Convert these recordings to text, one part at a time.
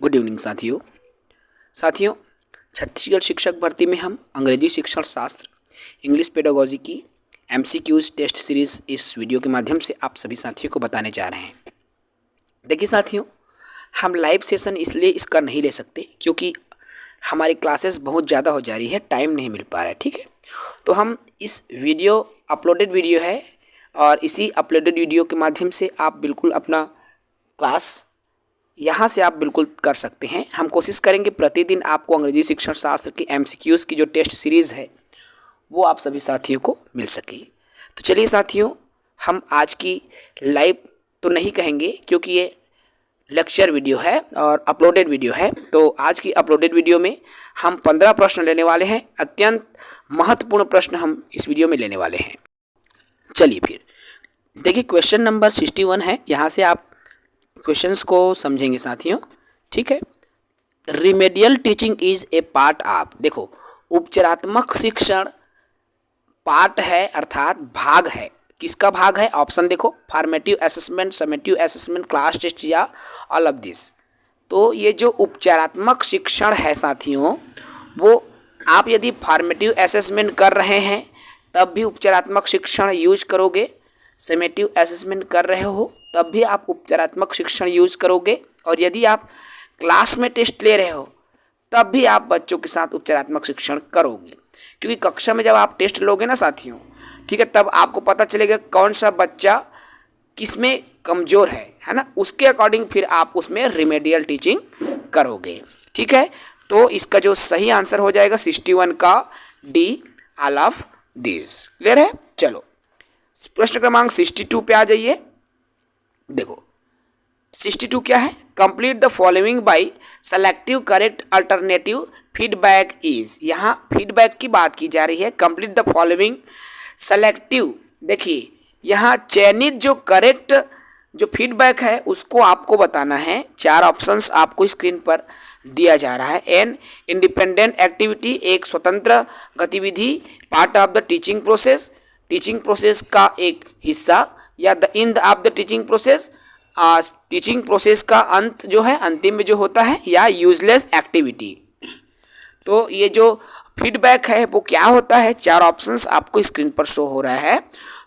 Good evening साथियों छत्तीसगढ़ शिक्षक भर्ती में हम अंग्रेजी शिक्षण शास्त्र इंग्लिश पेडागोजी की एमसीक्यूज टेस्ट सीरीज़ इस वीडियो के माध्यम से आप सभी साथियों को बताने जा रहे हैं। देखिए साथियों, हम लाइव सेशन इसलिए इसका नहीं ले सकते क्योंकि हमारी क्लासेस बहुत ज़्यादा हो जा रही है, टाइम नहीं मिल पा रहा है। ठीक है, तो हम इस वीडियो अपलोडेड वीडियो है और इसी अपलोडेड वीडियो के माध्यम से आप बिल्कुल अपना क्लास यहाँ से आप बिल्कुल कर सकते हैं। हम कोशिश करेंगे प्रतिदिन आपको अंग्रेजी शिक्षण शास्त्र की एमसीक्यूज की जो टेस्ट सीरीज़ है वो आप सभी साथियों को मिल सके। तो चलिए साथियों, हम आज की लाइव तो नहीं कहेंगे क्योंकि ये लेक्चर वीडियो है और अपलोडेड वीडियो है। तो आज की अपलोडेड वीडियो में हम 15 प्रश्न लेने वाले हैं। अत्यंत महत्वपूर्ण प्रश्न हम इस वीडियो में लेने वाले हैं। चलिए फिर देखिए, क्वेश्चन नंबर 61 है। यहाँ से आप क्वेश्चंस को समझेंगे साथियों। ठीक है, remedial teaching is a part of, देखो उपचारात्मक शिक्षण पार्ट है अर्थात भाग है। किसका भाग है? ऑप्शन देखो, formative assessment, summative assessment, class test या ऑल ऑफ दिस। तो ये जो उपचारात्मक शिक्षण है साथियों, वो आप यदि फॉर्मेटिव असेसमेंट कर रहे हैं तब भी उपचारात्मक शिक्षण यूज करोगे, समेटिव असेसमेंट कर रहे हो तब भी आप उपचारात्मक शिक्षण यूज करोगे, और यदि आप क्लास में टेस्ट ले रहे हो तब भी आप बच्चों के साथ उपचारात्मक शिक्षण करोगे। क्योंकि कक्षा में जब आप टेस्ट लोगे ना साथियों, ठीक है, तब आपको पता चलेगा कौन सा बच्चा किस में कमज़ोर है ना, उसके अकॉर्डिंग फिर आप उसमें रिमेडियल टीचिंग करोगे। ठीक है, तो इसका जो सही आंसर हो जाएगा 61 का D, all of this. Clear है? चलो प्रश्न क्रमांक 62 पे आ जाइए। देखो 62 क्या है? Complete the following bye selective correct alternative feedback is. यहाँ फीडबैक की बात की जा रही है। कंप्लीट द फॉलोइंग सेलेक्टिव, देखिए यहाँ चयनित जो करेक्ट जो फीडबैक है उसको आपको बताना है। 4 ऑप्शंस आपको स्क्रीन पर दिया जा रहा है। एन इंडिपेंडेंट एक्टिविटी, एक स्वतंत्र गतिविधि, part of the teaching process, teaching process का एक हिस्सा, या the end of the teaching process, teaching process का अंत जो है, अंतिम में जो होता है, या यूजलेस एक्टिविटी। तो ये जो फीडबैक है वो क्या होता है? 4 ऑप्शंस आपको स्क्रीन पर शो हो रहा है।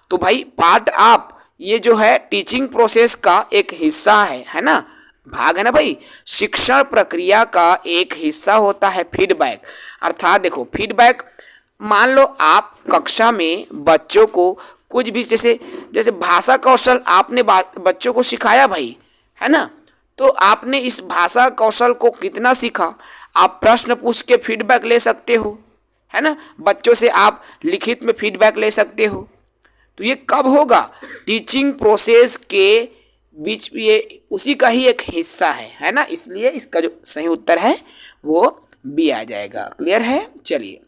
तो भाई पार्ट ऑफ ये जो है टीचिंग प्रोसेस का एक हिस्सा है ना, भाग है ना भाई, शिक्षण प्रक्रिया का एक हिस्सा होता है फीडबैक। अर्थात देखो फीडबैक, मान लो आप कक्षा में बच्चों को कुछ भी जैसे भाषा कौशल आपने बच्चों को सिखाया भाई, है ना, तो आपने इस भाषा कौशल को कितना सीखा, आप प्रश्न पूछ के फीडबैक ले सकते हो, है ना, बच्चों से आप लिखित में फीडबैक ले सकते हो। तो ये कब होगा? टीचिंग प्रोसेस के बीच, ये उसी का ही एक हिस्सा है ना, इसलिए इसका जो सही उत्तर है वो बी आ जाएगा। क्लियर है? चलिए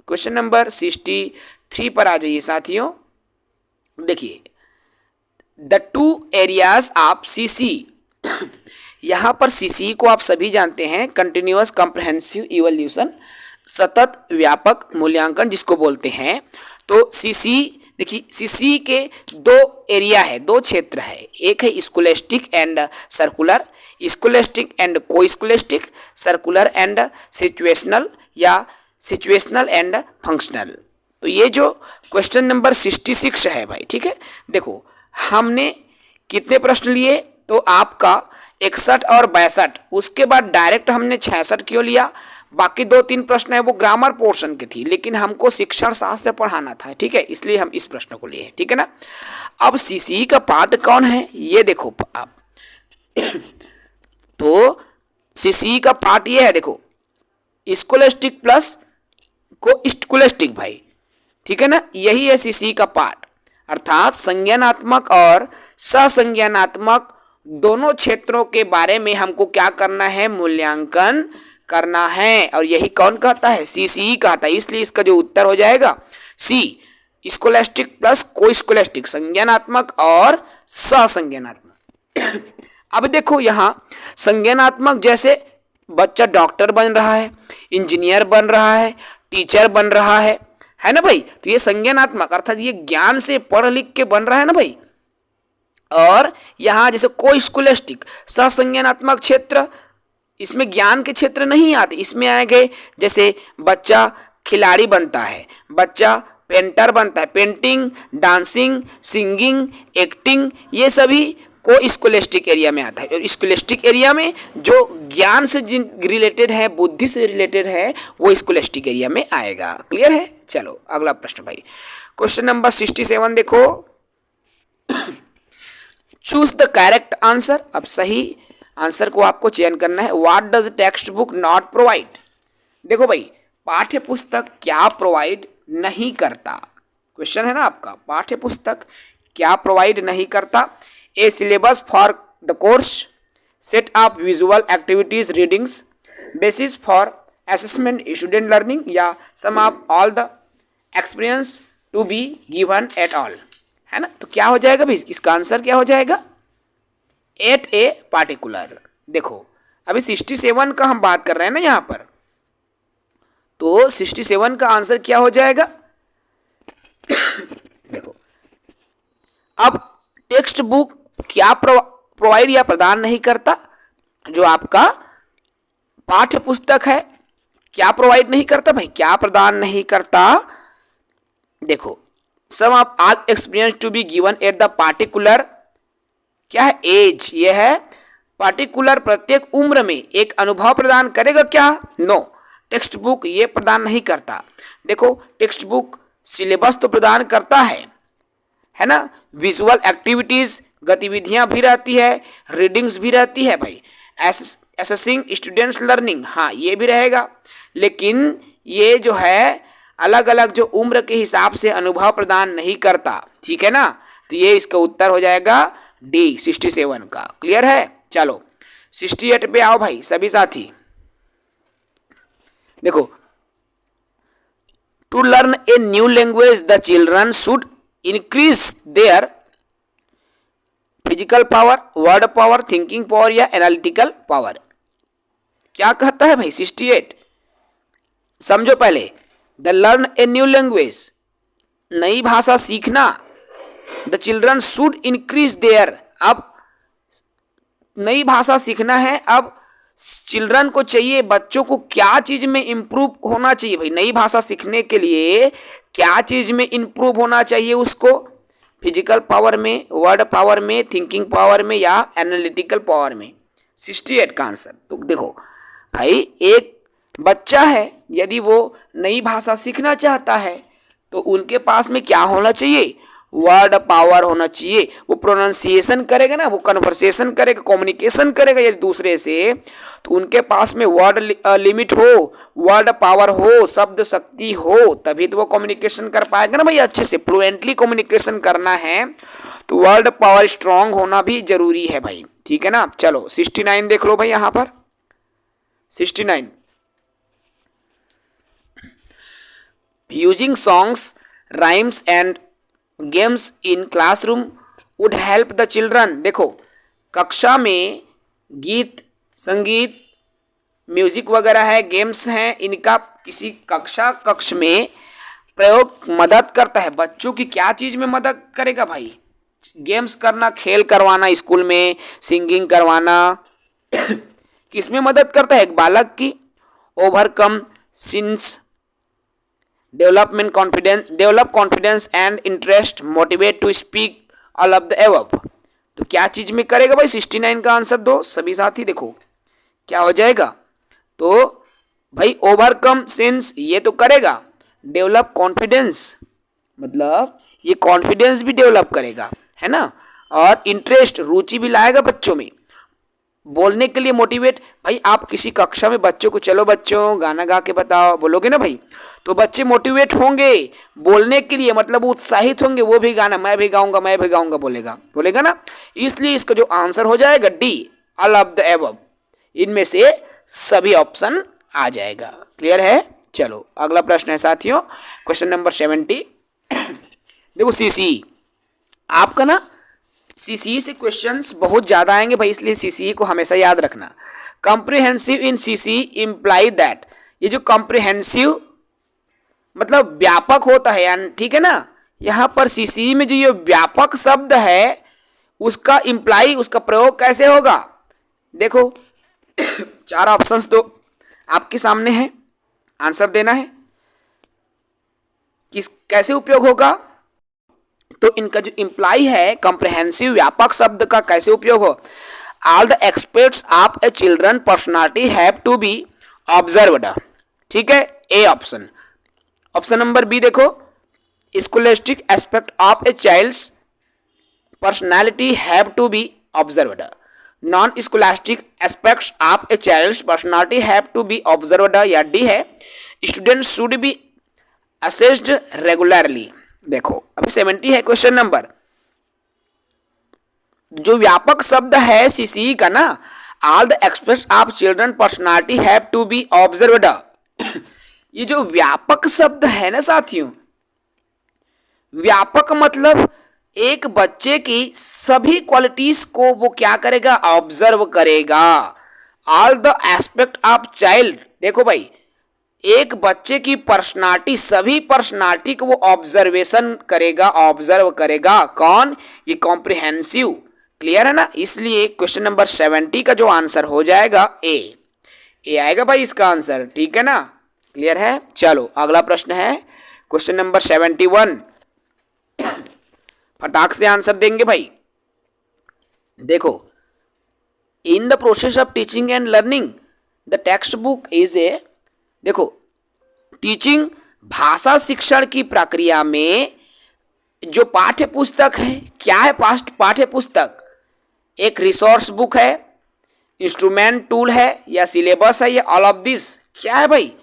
क्वेश्चन नंबर 63 पर आ जाइए साथियों। देखिए द 2 एरियाज ऑफ सीसी, यहाँ पर सीसी को आप सभी जानते हैं, कंटिन्यूअस कॉम्प्रिहेंसिव इवैल्यूएशन, सतत व्यापक मूल्यांकन जिसको बोलते हैं। तो सीसी, देखिए सीसी के 2 एरिया है, 2 क्षेत्र है। एक है scholastic and circular, scholastic and को स्कॉलस्टिक, सर्कुलर एंड सिचुएशनल, या सिचुएशनल एंड फंक्शनल। तो ये जो क्वेश्चन नंबर 66 है भाई, ठीक है, देखो हमने कितने प्रश्न लिए? तो आपका 61 और 62, उसके बाद डायरेक्ट हमने 66 क्यों लिया? बाकी 2-3 प्रश्न है वो ग्रामर पोर्शन के थी, लेकिन हमको शिक्षण शास्त्र पढ़ाना था, ठीक है, इसलिए हम इस प्रश्न को लिए, ठीक है ना। अब सीसी का पार्ट कौन है ये देखो आप तो सीसी का पार्ट ये है, देखो स्कॉलस्टिक प्लस को स्कॉलस्टिक भाई, ठीक है ना, यही है सीसी का पार्ट। अर्थात संज्ञानात्मक और ससंज्ञानात्मक दोनों क्षेत्रों के बारे में हमको क्या करना है? मूल्यांकन करना है, और यही कौन कहता है? सीसी कहता है। इसलिए इसका जो उत्तर हो जाएगा सी, स्कॉलस्टिक प्लस को स्कॉलस्टिक, संज्ञानात्मक और ससंज्ञानात्मक। अब देखो यहाँ संज्ञानात्मक, जैसे बच्चा डॉक्टर बन रहा है, इंजीनियर बन रहा है, टीचर बन रहा है ना भाई, तो ये संज्ञानात्मक अर्थात ये ज्ञान से पढ़ लिख के बन रहा है ना भाई। और यहाँ जैसे को स्कॉलस्टिक, ससंज्ञानात्मक क्षेत्र, इसमें ज्ञान के क्षेत्र नहीं आते, इसमें आएंगे जैसे बच्चा खिलाड़ी बनता है, बच्चा पेंटर बनता है, पेंटिंग, डांसिंग, सिंगिंग, एक्टिंग, ये सभी को स्कॉलस्टिक एरिया में आता है। और स्कॉलस्टिक एरिया में जो ज्ञान से रिलेटेड है, बुद्धि से रिलेटेड है, वो स्कॉलस्टिक एरिया में आएगा। क्लियर है? चलो अगला प्रश्न भाई, क्वेश्चन नंबर 67 देखो। Choose the correct answer. अब सही आंसर को आपको चयन करना है। What does text book not provide. देखो भाई, पाठ्य पुस्तक क्या प्रोवाइड नहीं करता, क्वेश्चन है ना आपका, पाठ्य पुस्तक क्या प्रोवाइड नहीं करता। A syllabus for the course, set up visual activities, readings, basis for assessment student learning, या sum of all the experience to be given at all, है ना। तो क्या हो जाएगा भाई, इसका आंसर क्या हो जाएगा, एट ए पार्टिकुलर। देखो अभी 67 का हम बात कर रहे हैं ना यहाँ पर, तो 67 का आंसर क्या हो जाएगा देखो, अब टेक्स्ट बुक क्या प्रोवाइड या प्रदान नहीं करता, जो आपका पाठ्य पुस्तक है क्या प्रोवाइड नहीं करता भाई, क्या प्रदान नहीं करता। देखो sum of all experience to be given at the particular, क्या है, एज, ये है पार्टिकुलर, प्रत्येक उम्र में एक अनुभव प्रदान करेगा क्या, नो, टेक्स्ट बुक ये प्रदान नहीं करता। देखो टेक्स्ट बुक सिलेबस तो प्रदान करता है ना, विजुअल एक्टिविटीज, गतिविधियां भी रहती है, रीडिंग्स भी रहती है भाई, असेसिंग स्टूडेंट्स लर्निंग, हाँ ये भी रहेगा, लेकिन ये जो है अलग अलग जो उम्र के हिसाब से अनुभव प्रदान नहीं करता, ठीक है ना। तो ये इसका उत्तर हो जाएगा डी 67 का। क्लियर है? चलो 68 पे आओ भाई सभी साथी। देखो, to learn a new language the children should increase their physical power, word power, thinking power या एनालिटिकल पावर। क्या कहता है भाई 68, समझो पहले, the learn a new language, नई भाषा सीखना, the children should increase their, अब नई भाषा सीखना है, अब चिल्ड्रन को चाहिए, बच्चों को क्या चीज में इंप्रूव होना चाहिए भाई, नई भाषा सीखने के लिए क्या चीज में इंप्रूव होना चाहिए उसको, फिजिकल पावर में, वर्ड पावर में, थिंकिंग पावर में या एनालिटिकल पावर में। 68 का आंसर। तो देखो भाई, एक बच्चा है, यदि वो नई भाषा सीखना चाहता है तो उनके पास में क्या होना चाहिए, वर्ड पावर होना चाहिए। वो प्रोनाउंसिएशन करेगा ना, वो कन्वर्सेशन करेगा, कम्युनिकेशन करेगा यदि दूसरे से, तो उनके पास में वर्ड लिमिट हो, वर्ड पावर हो, शब्द शक्ति हो, तभी तो वो कम्युनिकेशन कर पाएगा ना भाई। अच्छे से फ्लुएंटली कम्युनिकेशन करना है तो वर्ड पावर स्ट्रांग होना भी जरूरी है भाई, ठीक है ना। चलो 69 देख लो भाई यहाँ पर। 69, using songs, rhymes and games in classroom would help the children. देखो कक्षा में गीत, संगीत, म्यूजिक वगैरह है, गेम्स हैं, इनका किसी कक्ष में प्रयोग मदद करता है। बच्चों की क्या चीज में मदद करेगा भाई, गेम्स करना, खेल करवाना स्कूल में, सिंगिंग करवाना, किसमें मदद करता है, एक बालक की overcome since, develop confidence and interest, motivate to speak, all of the above. तो क्या चीज में करेगा भाई, 69 का आंसर दो सभी साथी। देखो क्या हो जाएगा, तो भाई ओवरकम सेंस ये तो करेगा, डेवलप कॉन्फिडेंस मतलब ये कॉन्फिडेंस भी डेवलप करेगा, है ना, और इंटरेस्ट, रुचि भी लाएगा बच्चों में, बोलने के लिए मोटिवेट। भाई आप किसी कक्षा में बच्चों को, चलो बच्चों गाना गा के बताओ, बोलोगे ना भाई, तो बच्चे मोटिवेट होंगे बोलने के लिए, मतलब उत्साहित होंगे, वो भी गाना मैं भी गाऊंगा बोलेगा ना। इसलिए इसका जो आंसर हो जाएगा D, all of the above, इनमें से सभी ऑप्शन आ जाएगा। क्लियर है? चलो अगला प्रश्न है साथियों, क्वेश्चन नंबर 70। देखो सीसी, आपका ना सीसी से क्वेश्चंस बहुत ज्यादा आएंगे भाई, इसलिए सीसी को हमेशा याद रखना। Comprehensive in CC imply that, ये जो कॉम्प्रिहेंसिव मतलब व्यापक होता है, यानी ठीक है ना, यहाँ पर सीसी में जो ये व्यापक शब्द है उसका इम्प्लाई, उसका प्रयोग कैसे होगा। देखो 4 ऑप्शंस तो आपके सामने हैं, आंसर देना है। किस कैसे उपयोग होगा, तो इनका जो इम्प्लाई है कॉम्प्रिहेंसिव व्यापक शब्द का कैसे उपयोग हो, all the expects of a children personality have to be observed. ठीक है, A option. Option number B देखो, scholastic aspect of a child's personality have to be observed. Non scholastic aspects of a child's personality have to be observed, या D है students should be assessed regularly. देखो अभी 70 है question number. जो व्यापक शब्द है सीसीई का ना, all the expects of children personality have to be observed, ये जो व्यापक शब्द है ना साथियों, व्यापक मतलब एक बच्चे की सभी क्वालिटीज को वो क्या करेगा, ऑब्जर्व करेगा। All the aspect of child, देखो भाई एक बच्चे की पर्सनालिटी, सभी पर्सनालिटी को वो ऑब्जर्वेशन करेगा, ऑब्जर्व करेगा। कौन, ये कॉम्प्रिहेंसिव। क्लियर है ना, इसलिए क्वेश्चन नंबर 70 का जो आंसर हो जाएगा ए आएगा भाई इसका आंसर। ठीक है ना, क्लियर है। चलो अगला प्रश्न है क्वेश्चन नंबर 71। फटाक से आंसर देंगे भाई। देखो, in the process of teaching and learning the text book is a, देखो टीचिंग भाषा शिक्षण की प्रक्रिया में जो पाठ्य पुस्तक है, क्या है पाठ्य पुस्तक, एक रिसोर्स बुक है, इंस्ट्रूमेंट टूल है, या सिलेबस है, या ऑल ऑफ दिस। क्या है भाई,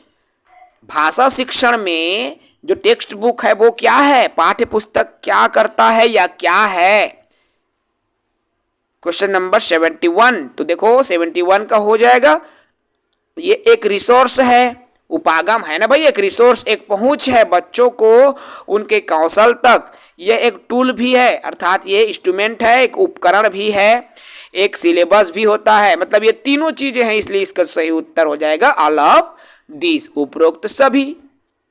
भाषा शिक्षण में जो टेक्स्ट बुक है वो क्या है, पाठ्य पुस्तक क्या करता है या क्या है। क्वेश्चन नंबर 71, तो देखो 71 का हो जाएगा, ये एक रिसोर्स है, उपागम है ना भाई, एक रिसोर्स, एक पहुंच है बच्चों को उनके कौशल तक। यह एक टूल भी है, अर्थात ये इंस्ट्रूमेंट है, एक उपकरण भी है, एक सिलेबस भी होता है। मतलब ये तीनों चीजें हैं, इसलिए इसका सही उत्तर हो जाएगा ऑल ऑफ दिस, उपरोक्त सभी,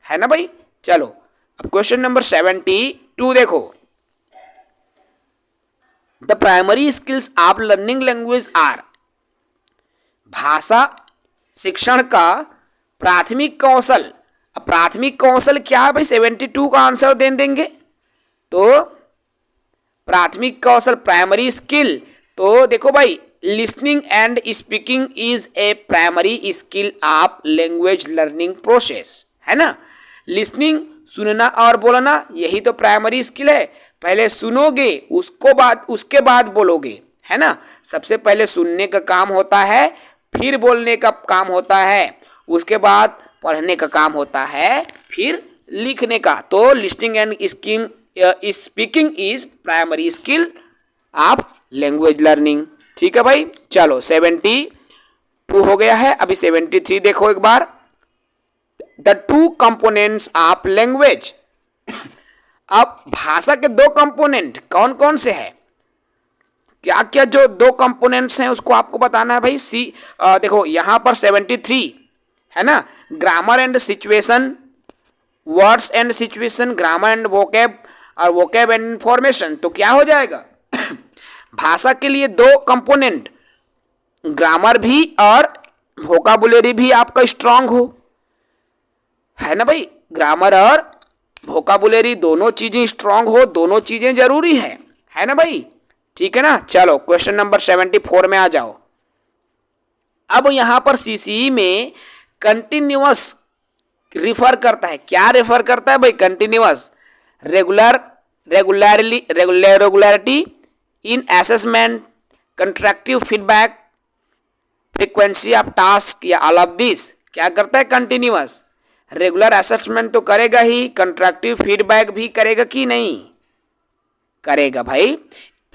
है ना भाई। चलो अब क्वेश्चन नंबर 72 देखो, the primary skills of learning language are, भाषा शिक्षण का प्राथमिक कौशल। अब प्राथमिक कौशल क्या है भाई, 72 का आंसर दे देंगे। तो प्राथमिक कौशल प्राइमरी स्किल, तो देखो भाई listening and speaking is a primary skill of language learning process, है ना। लिसनिंग सुनना और बोलना, यही तो प्राइमरी स्किल है। पहले सुनोगे उसके बाद बोलोगे, है ना। सबसे पहले सुनने का काम होता है, फिर बोलने का काम होता है, उसके बाद पढ़ने का काम होता है, फिर लिखने का। तो listening and speaking is primary skill of language learning. ठीक है भाई। चलो 72 हो गया है, अभी 73 देखो एक बार, the two components of language. अब भाषा के दो कंपोनेंट कौन कौन से हैं, क्या क्या जो दो कंपोनेंट्स हैं उसको आपको बताना है भाई। देखो यहां पर 73 है ना, grammar and situation, words and situation, grammar and vocab, और वोकैब एंड इंफॉर्मेशन। तो क्या हो जाएगा भाषा के लिए दो कंपोनेंट, ग्रामर भी और वोकाबुलरी भी आपका स्ट्रांग हो, है ना भाई। ग्रामर और वोकाबुलरी दोनों चीजें स्ट्रांग हो, दोनों चीजें जरूरी है ना भाई। ठीक है ना। चलो क्वेश्चन नंबर 74 में आ जाओ। अब यहां पर सीसीई में कंटिन्यूअस रिफर करता है, क्या रेफर करता है भाई, continuous, regularity in assessment, constructive feedback, frequency of task, या ऑल ऑफ दिस। क्या करता है कंटिन्यूअस, रेगुलर असेसमेंट तो करेगा ही, कंस्ट्रक्टिव फीडबैक भी करेगा कि नहीं करेगा भाई।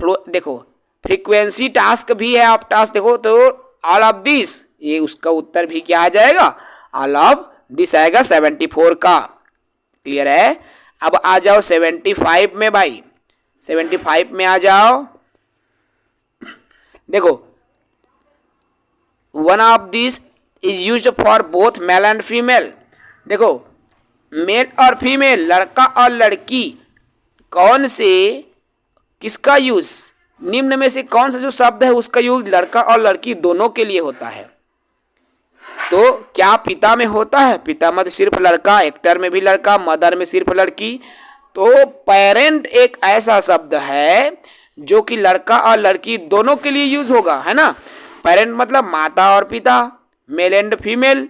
देखो फ्रीक्वेंसी टास्क भी है, आप टास्क देखो तो ऑल ऑफ दिस, ये उसका उत्तर भी क्या आ जाएगा, ऑल ऑफ दिस आएगा 74 का। क्लियर है। अब आ जाओ 75 में भाई, 75 में आ जाओ। देखो one of this is used for both male and female. देखो मेल और फीमेल, लड़का और लड़की, कौन से किसका यूज, निम्न में से कौन सा जो शब्द है उसका यूज लड़का और लड़की दोनों के लिए होता है। तो क्या पिता में होता है? पिता में सिर्फ लड़का, एक्टर में भी लड़का, मदर में सिर्फ लड़की। तो पेरेंट एक ऐसा शब्द है जो कि लड़का और लड़की दोनों के लिए यूज होगा, है ना। पेरेंट मतलब माता और पिता, मेल एंड फीमेल।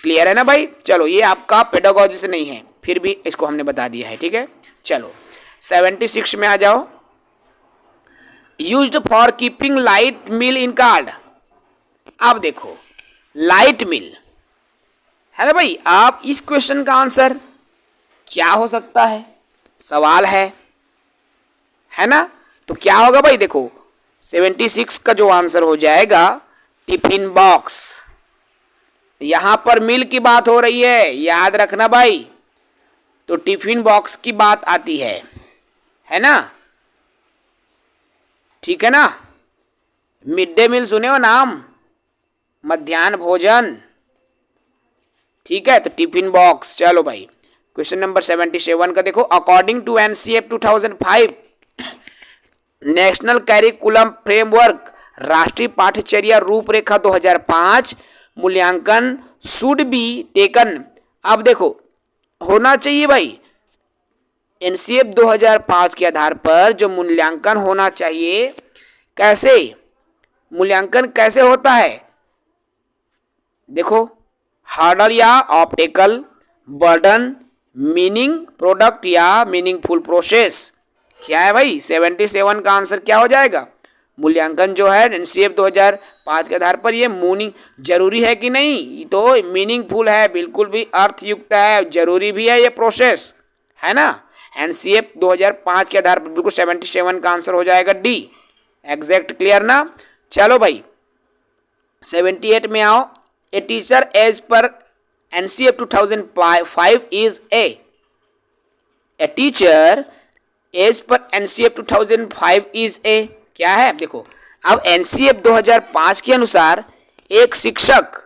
क्लियर है ना भाई। चलो ये आपका पेडागोजी से नहीं है, फिर भी इसको हमने बता दिया है, ठीक है। चलो 76 में आ जाओ। Used for keeping light mill in card. अब देखो लाइट मिल है ना भाई। आप इस क्वेश्चन का आंसर क्या हो सकता है, सवाल है ना। तो क्या होगा भाई, देखो 76 का जो आंसर हो जाएगा टिफिन बॉक्स। यहां पर मिल की बात हो रही है, याद रखना भाई। तो टिफिन बॉक्स की बात आती है ना। ठीक है ना। मिड डे मील सुने हो नाम, मध्याह्न भोजन, ठीक है। तो टिफिन बॉक्स। चलो भाई क्वेश्चन नंबर 77 का देखो। According to NCF 2005 national curriculum framework, राष्ट्रीय पाठ्यचर्या रूपरेखा 2005 मूल्यांकन शुड बी टेकन। अब देखो होना चाहिए भाई एनसीएफ 2005 के आधार पर जो मूल्यांकन होना चाहिए, कैसे मूल्यांकन कैसे होता है, देखो हार्डर या ऑप्टिकल, बर्डन, मीनिंग प्रोडक्ट या मीनिंगफुल प्रोसेस। क्या है भाई 77 का आंसर क्या हो जाएगा। मूल्यांकन जो है एनसीएफ 2005 के आधार पर ये मीनिंग जरूरी है कि नहीं, तो मीनिंगफुल है, बिल्कुल भी अर्थयुक्त है, जरूरी भी है ये प्रोसेस, है ना। एनसीएफ 2005 के आधार पर बिल्कुल 77 का आंसर हो जाएगा डी एग्जैक्ट। क्लियर ना। चलो भाई 78 में आओ। A teacher as per NCF 2005 is a teacher as per NCF 2005 is a क्या है। देखो अब एनसीएफ 2005 के अनुसार एक शिक्षक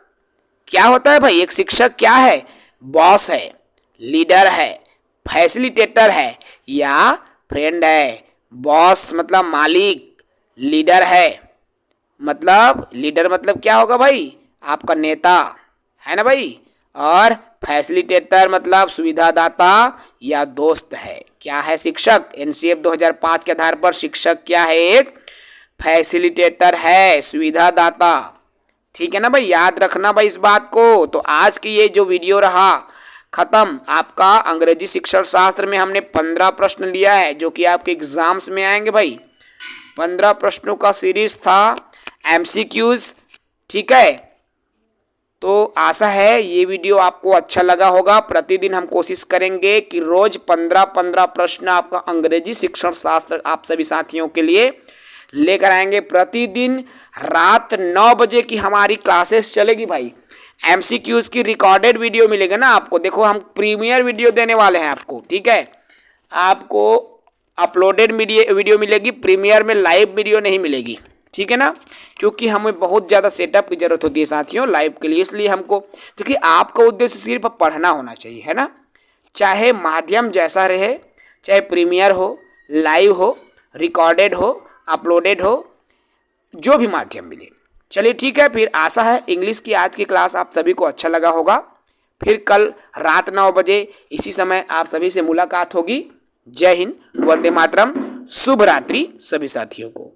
क्या होता है भाई, एक शिक्षक क्या है, बॉस है, लीडर है, फैसिलिटेटर है या फ्रेंड है। बॉस मतलब मालिक, लीडर मतलब क्या होगा भाई, आपका नेता, है ना भाई। और फैसिलिटेटर मतलब सुविधादाता या दोस्त है। क्या है शिक्षक, एनसीएफ 2005 के आधार पर शिक्षक क्या है, एक फैसिलिटेटर है, सुविधादाता। ठीक है ना भाई, याद रखना भाई इस बात को। तो आज की ये जो वीडियो रहा खत्म आपका अंग्रेजी शिक्षण शास्त्र में हमने 15 प्रश्न लिया है जो कि आपके एग्जाम्स में आएंगे भाई। 15 प्रश्नों का सीरीज था एमसीक्यूज, ठीक है। तो आशा है ये वीडियो आपको अच्छा लगा होगा। प्रतिदिन हम कोशिश करेंगे कि रोज 15-15 प्रश्न आपका अंग्रेजी शिक्षण शास्त्र आप सभी साथियों के लिए लेकर आएंगे। प्रतिदिन रात 9 बजे की हमारी क्लासेस चलेगी भाई। एमसीक्यूज की रिकॉर्डेड वीडियो मिलेगा ना आपको। देखो हम प्रीमियर वीडियो देने वाले हैं आपको, ठीक है। आपको अपलोडेड वीडियो मिलेगी, प्रीमियर में लाइव वीडियो नहीं मिलेगी, ठीक है ना। क्योंकि हमें बहुत ज़्यादा सेटअप की जरूरत होती है साथियों लाइव के लिए, इसलिए हमको, क्योंकि आपका उद्देश्य सिर्फ पढ़ना होना चाहिए, है ना। चाहे माध्यम जैसा रहे, चाहे प्रीमियर हो, लाइव हो, रिकॉर्डेड हो, अपलोडेड हो, जो भी माध्यम मिले। चलिए ठीक है, फिर आशा है इंग्लिश की आज की क्लास आप सभी को अच्छा लगा होगा। फिर कल रात 9 बजे इसी समय आप सभी से मुलाकात होगी। जय हिंद, वंदे मातरम, शुभ रात्रि सभी साथियों को।